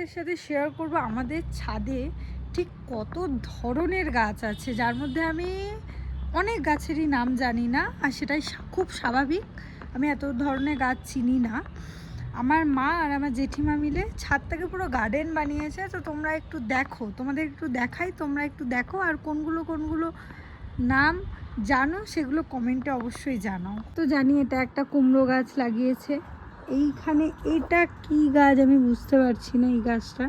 তোমাদের সাথে শেয়ার করব আমাদের ছাদে ঠিক কত ধরনের গাছ আছে, যার মধ্যে আমি অনেক গাছেরই নাম জানি না, আর সেটাই খুব স্বাভাবিক। আমি এত ধরনের গাছ চিনি না। আমার মা আর আমার জেঠিমা মিলে ছাদটাকে পুরো গার্ডেন বানিয়েছে। তো তোমরা একটু দেখো, তোমাদের একটু দেখাই, তোমরা একটু দেখো, আর কোনগুলো কোনগুলো নাম জানো সেগুলো কমেন্টে অবশ্যই জানাও। তো জানি এটা একটা কুমড়ো গাছ লাগিয়েছে এইখানে। এটা কি গাছ আমি বুঝতে পারছি না। এই গাছটা,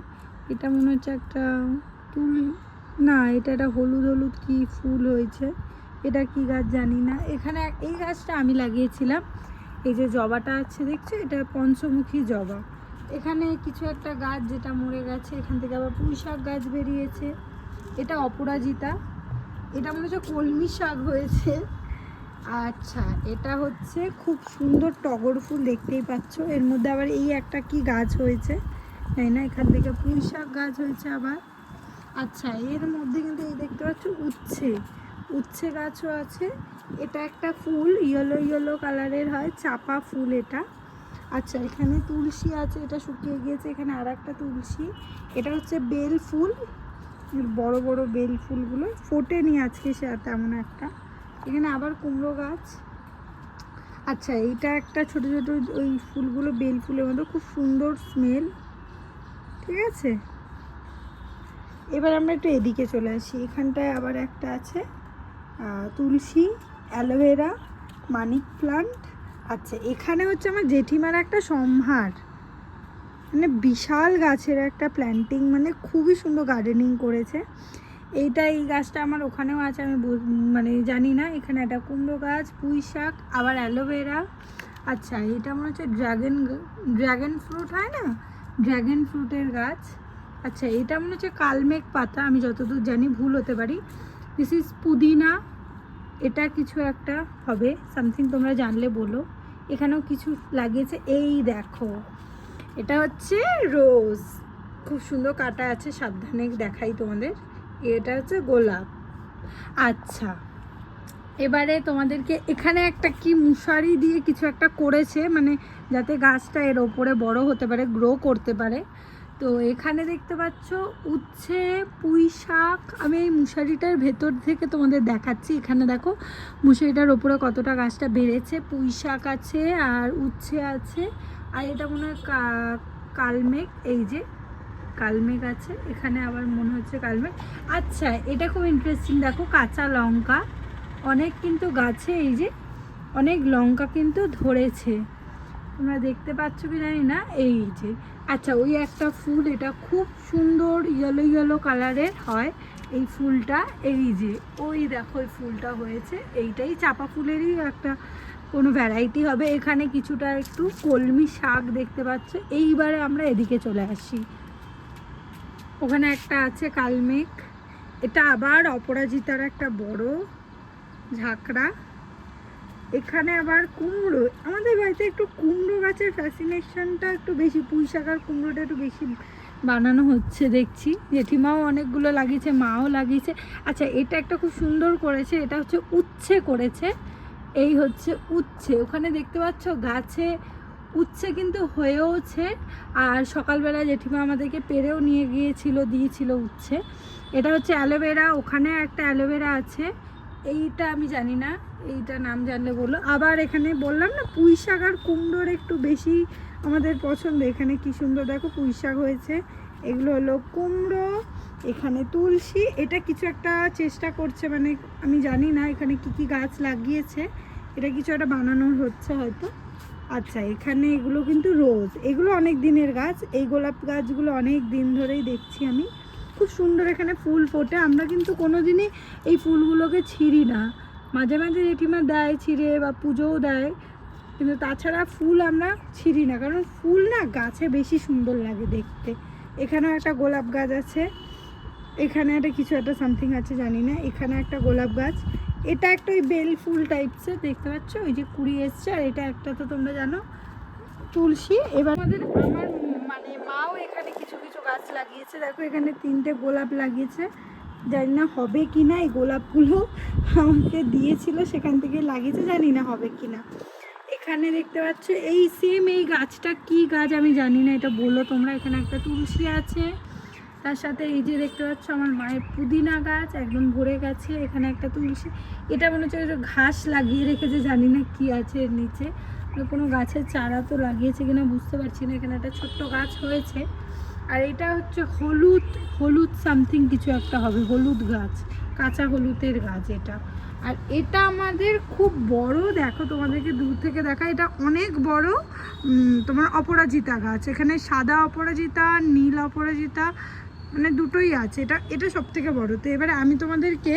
এটা মনে হচ্ছে একটা তুল, না এটা একটা হলুদ হলুদ কি ফুল হয়েছে, এটা কি গাছ জানি না। এখানে এই গাছটা আমি লাগিয়েছিলাম। এই যে জবাটা আছে দেখছো, এটা পঞ্চমুখী জবা। এখানে কিছু একটা গাছ যেটা মরে গেছে, এখান থেকে আবার পুঁই শাক গাছ বেরিয়েছে। এটা অপরাজিতা, এটা মনে হচ্ছে কলমি শাক হয়েছে। আচ্ছা, এটা হচ্ছে খুব সুন্দর টগর ফুল, দেখতেই পাচ্ছ। এর মধ্যে আবার এই একটা কি গাছ হয়েছে, তাই না? এখান থেকে পুঁই শাক গাছ হয়েছে আবার। আচ্ছা, এর মধ্যে কিন্তু এই দেখতে পাচ্ছ উচ্ছে, উচ্ছে গাছও আছে। এটা একটা ফুল ইয়েলো ইয়েলো কালারের হয়, চাপা ফুল এটা। আচ্ছা, এখানে তুলসী আছে, এটা শুকিয়ে গিয়েছে। এখানে আর একটা তুলসী, এটা হচ্ছে বেল ফুল। বড় বড় বেল ফুলগুলো ফোটেনি আজকে সে তেমন একটা। এখানে আবার কুমড়ো গাছ। আচ্ছা, এইটা একটা ছোট ছোট ওই ফুলগুলো বেল ফুলের মতো, খুব সুন্দর স্মেল। ঠিক আছে, এবার আমরা একটু এদিকে চলে আসি। এখানটায় আবার একটা আছে তুলসী, অ্যালোভেরা, মানি প্লান্ট। আচ্ছা, এখানে হচ্ছে আমার জেঠিমার একটা সম্ভার, মানে বিশাল গাছের একটা প্ল্যান্টিং, মানে খুবই সুন্দর গার্ডেনিং করেছে। এই গাছটা আমার ওখানেও আছে, আমি মানে জানি না। এখানে একটা কুমড়ো গাছ, পুঁই শাক, আবার অ্যালোভেরা। আচ্ছা, এটা মনে হচ্ছে ড্রাগন ফ্রুট হয় না, ড্রাগন ফ্রুটের গাছ। আচ্ছা, এটা মনে হচ্ছে কালমেঘ পাতা, আমি যতদূর জানি, ভুল হতে পারি। দিস ইজ পুদিনা, এটা কিছু একটা হবে সামথিং, তোমরা জানলে বলো। এখানেও কিছু লাগিয়েছে, এই দেখো, এটা হচ্ছে রোজ, খুব সুন্দর কাটা আছে, সাবধানে দেখাই তোমাদের। এটা হচ্ছে গোলাপ। আচ্ছা, এবারে তোমাদেরকে এখানে একটা কি মশারি দিয়ে কিছু একটা করেছে, মানে যাতে গাছটা এর ওপরে বড় হতে পারে, গ্রো করতে পারে। তো এখানে দেখতে পাচ্ছ উচ্ছে, পুঁই শাক। আমি এই মশারিটার ভেতর থেকে তোমাদের দেখাচ্ছি। এখানে দেখো মশারিটার ওপরে কতটা গাছটা বেড়েছে। পুঁই শাক আছে আর উচ্ছে আছে, আর এটা মনে হয় কালমেঘ, এই যে কালমেঘ আছে এখানে, আবার মনে হচ্ছে কালমেঘ। আচ্ছা, এটা খুব ইন্টারেস্টিং, দেখো কাঁচা লঙ্কা অনেক কিন্তু গাছে, এই যে অনেক লঙ্কা কিন্তু ধরেছে, তোমরা দেখতে পাচ্ছ কি জানি না, এই যে। আচ্ছা, ওই একটা ফুল, এটা খুব সুন্দর ইয়েলো ইয়েলো কালারের হয় এই ফুলটা, এই যে ওই দেখো ওই ফুলটা হয়েছে, এইটাই চাপা ফুলেরই একটা কোনো ভ্যারাইটি হবে। এখানে কিছুটা একটু কলমি শাক দেখতে পাচ্ছ। এইবারে আমরা এদিকে চলে আসি, ওখানে একটা আছে কালমেঘ, এটা আবার অপরাজিতার একটা বড় ঝাঁকড়া। এখানে আবার কুমড়ো, আমাদের বাড়িতে একটু কুমড়ো গাছের ফ্যাসিনেশনটা একটু বেশি, পুঁই শাক আর কুমড়োটা একটু বেশি বানানো হচ্ছে দেখছি। জেঠিমাও অনেকগুলো লাগিয়েছে, মাও লাগিয়েছে। আচ্ছা, এটা একটা খুব সুন্দর করেছে, এটা হচ্ছে উচ্ছে করেছে। এই হচ্ছে উচ্ছে, ওখানে দেখতে পাচ্ছ গাছে উচ্ছে কিন্তু হয়েওছে। আর সকালবেলা জেঠিমা আমাদেরকে পেরেও নিয়ে গিয়েছিল, দিয়েছিল উচ্ছে। এটা হচ্ছে অ্যালোভেরা, ওখানে একটা অ্যালোভেরা আছে, এইটা আমি জানি না, এইটা নাম জানলে বলো। আবার এখানে বললাম না পুঁই শাক আর কুমড়োর একটু বেশি আমাদের পছন্দ। এখানে কি সুন্দর দেখো পুঁই শাক হয়েছে, এগুলো হলো কুমড়ো। এখানে তুলসী, এটা কিছু একটা চেষ্টা করছে, মানে আমি জানি না এখানে কি কি গাছ লাগিয়েছে, এটা কিছু একটা বানানোর হচ্ছে হয়তো। আচ্ছা, এখানে এগুলো কিন্তু রোজ, এগুলো অনেক দিনের গাছ। এই গোলাপ গাছগুলো অনেক দিন ধরেই দেখছি আমি, খুব সুন্দর এখানে ফুল ফোটে। আমরা কিন্তু কোনো দিনই এই ফুলগুলোকে ছিঁড়ি না, মাঝে মাঝে জেঠিমা দেয় ছিঁড়ে, বা পুজোও দেয়, কিন্তু তাছাড়া ফুল আমরা ছিঁড়ি না, কারণ ফুল না গাছে বেশি সুন্দর লাগে দেখতে। এখানেও একটা গোলাপ গাছ আছে, এখানে একটা কিছু একটা সামথিং আছে জানি না। এখানে একটা গোলাপ গাছ, এটা একটা ওই বেল ফুল টাইপসের দেখতে পাচ্ছ, ওই যে কুড়ি এসছে। আর এটা একটা তো তোমরা জানো তুলসী। এবার আমার মানে মাও এখানে কিছু কিছু গাছ লাগিয়েছে, দেখো এখানে 3টে গোলাপ লাগিয়েছে, জানি না হবে কি না। এই গোলাপগুলো আমাকে দিয়েছিল, সেখান থেকে লাগিয়েছে, জানি না হবে কি না। এখানে দেখতে পাচ্ছ এই সেম এই গাছটা কি গাছ আমি জানি না, এটা বলো তোমরা। এখানে একটা তুলসী আছে, তার সাথে এই যে দেখতে পাচ্ছ আমার মায়ের পুদিনা গাছ একদম ভরে গেছে। এখানে একটা তুলসী, এটা মনে হচ্ছে ঘাস লাগিয়ে রেখেছে, জানি না কি আছে এর নিচে, কোনো গাছের চারা তো লাগিয়েছে কিনা বুঝতে পারছি না। এখানে একটা ছোট্ট গাছ হয়েছে। আর এটা হচ্ছে হলুদ হলুদ সামথিং কিছু একটা হবে, হলুদ গাছ, কাঁচা হলুদের গাছ এটা। আর এটা আমাদের খুব বড়, দেখো তোমাদেরকে দূর থেকে দেখা, এটা অনেক বড় তোমার অপরাজিতা গাছ। এখানে সাদা অপরাজিতা, নীল অপরাজিতা, মানে দুটোই আছে। এটা সব থেকে বড়। তো এবারে আমি তোমাদেরকে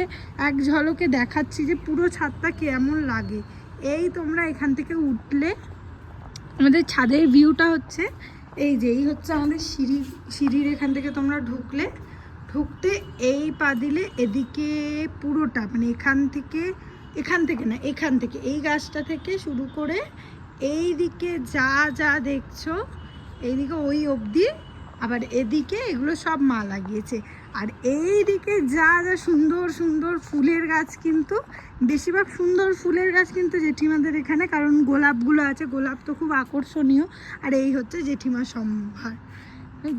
এক ঝলকে দেখাচ্ছি যে পুরো ছাদটা কেমন লাগে। এই তোমরা এখান থেকে উঠলে আমাদের ছাদের ভিউটা হচ্ছে এই যে, এই হচ্ছে আমাদের সিঁড়ির এখান থেকে তোমরা ঢুকতে এই পা দিলে এদিকে পুরোটা, মানে এখান থেকে এই গাছটা থেকে শুরু করে এই দিকে যা দেখছো, এইদিকে ওই অবধি, আবার এদিকে এগুলো সব মা লাগিয়েছে। আর এই দিকে যা সুন্দর সুন্দর ফুলের গাছ, কিন্তু বেশিরভাগ সুন্দর ফুলের গাছ কিন্তু জেঠিমাদের এখানে, কারণ গোলাপগুলো আছে, গোলাপ তো খুব আকর্ষণীয়। আর এই হচ্ছে জেঠিমার সম্ভার,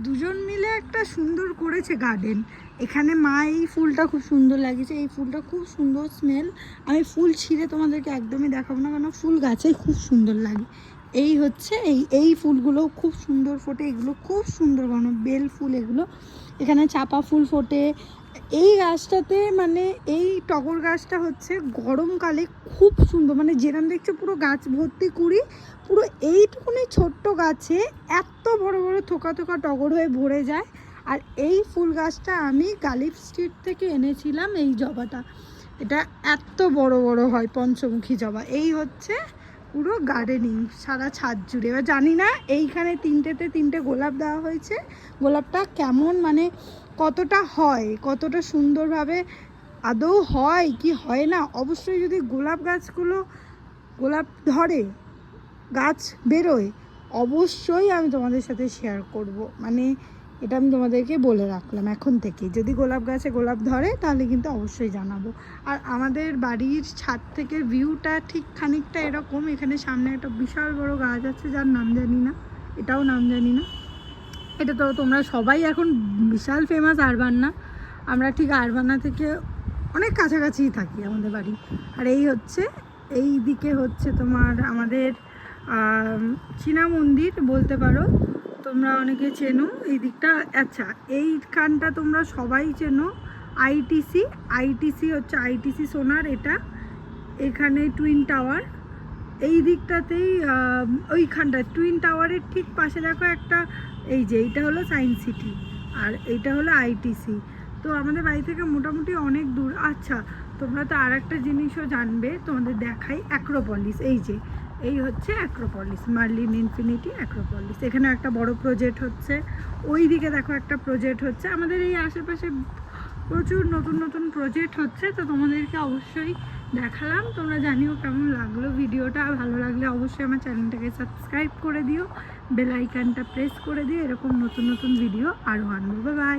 দুজন মিলে একটা সুন্দর করেছে গার্ডেন। এখানে মা এই ফুলটা খুব সুন্দর লাগিয়েছে, এই ফুলটা খুব সুন্দর স্মেল। আমি ফুল ছিঁড়ে তোমাদেরকে একদমই দেখাবো না, কারণ ফুল গাছেই খুব সুন্দর লাগে। এই হচ্ছে এই ফুলগুলো খুব সুন্দর ফোটে, এগুলো খুব সুন্দর বেল ফুল এগুলো। এখানে চাপা ফুল ফোটে এই গাছটাতে, মানে এই টগর গাছটা হচ্ছে গরমকালে খুব সুন্দর, মানে যেরকম দেখছো পুরো গাছ ভর্তি কুড়ি, পুরো এইটুকুনি ছোট্ট গাছে এত বড় বড় থোকা থোকা টগর হয়ে ভরে যায়। আর এই ফুল গাছটা আমি গালিব স্ট্রিট থেকে এনেছিলাম, এই জবাটা, এটা এত বড় বড় হয় পঞ্চমুখী জবা। এই হচ্ছে পুরো গার্ডেনিং সারা ছাদ জুড়ে। এবার জানি না এইখানে তিনটে গোলাপ দেওয়া হয়েছে, গোলাপটা কেমন, মানে কতটা হয়, কতটা সুন্দরভাবে আদৌ হয় কি হয় না। অবশ্যই যদি গোলাপ ধরে, গাছ বেরোয়, অবশ্যই আমি তোমাদের সাথে শেয়ার করব। মানে এটা আমি তোমাদেরকে বলে রাখলাম এখন থেকে, যদি গোলাপ গাছে গোলাপ ধরে তাহলে কিন্তু অবশ্যই জানাবো। আর আমাদের বাড়ির ছাদ থেকে ভিউটা ঠিক খানিকটা এরকম। এখানে সামনে একটা বিশাল বড় গাছ আছে, যার নাম জানি না, এটাও নাম জানি না। এটা তো তোমরা সবাই এখন বিশাল ফেমাস আরবান্না, আমরা ঠিক আরবান্না থেকে অনেক কাছাকাছিই থাকি আমাদের বাড়ি। আর এই দিকে হচ্ছে তোমার আমাদের চীনা মন্দির বলতে পারো, তোমরা অনেকে চেনো এই দিকটা। আচ্ছা, এইখানটা তোমরা সবাই চেনো, আইটিসি হচ্ছে আইটিসি সোনার, এটা এখানে টুইন টাওয়ার, এই দিকটাতেই ওইখানটা টুইন টাওয়ারের ঠিক পাশে দেখো একটা, এই যে এইটা হলো সায়েন্স সিটি আর এইটা হলো আইটিসি। তো আমাদের বাড়ি থেকে মোটামুটি অনেক দূর। আচ্ছা, তোমরা তো আর একটা জিনিসও জানবে, তোমাদের দেখাই, অ্যাক্রোপলিস। এই হচ্ছে অ্যাক্রোপলিস, মার্লিন ইনফিনিটি অ্যাক্রোপলিস। এখানে একটা বড় প্রজেক্ট হচ্ছে, ওই দিকে দেখো একটা প্রজেক্ট হচ্ছে। আমাদের এই আশেপাশে প্রচুর নতুন প্রজেক্ট হচ্ছে, তো তোমাদেরকে অবশ্যই দেখালাম। তোমরা জানিও কেমন লাগলো ভিডিওটা, ভালো লাগলে অবশ্যই আমার চ্যানেলটাকে সাবস্ক্রাইব করে দিও, বেল আইকনটা প্রেস করে দিও, এরকম নতুন ভিডিও আরও আনবো। বাই।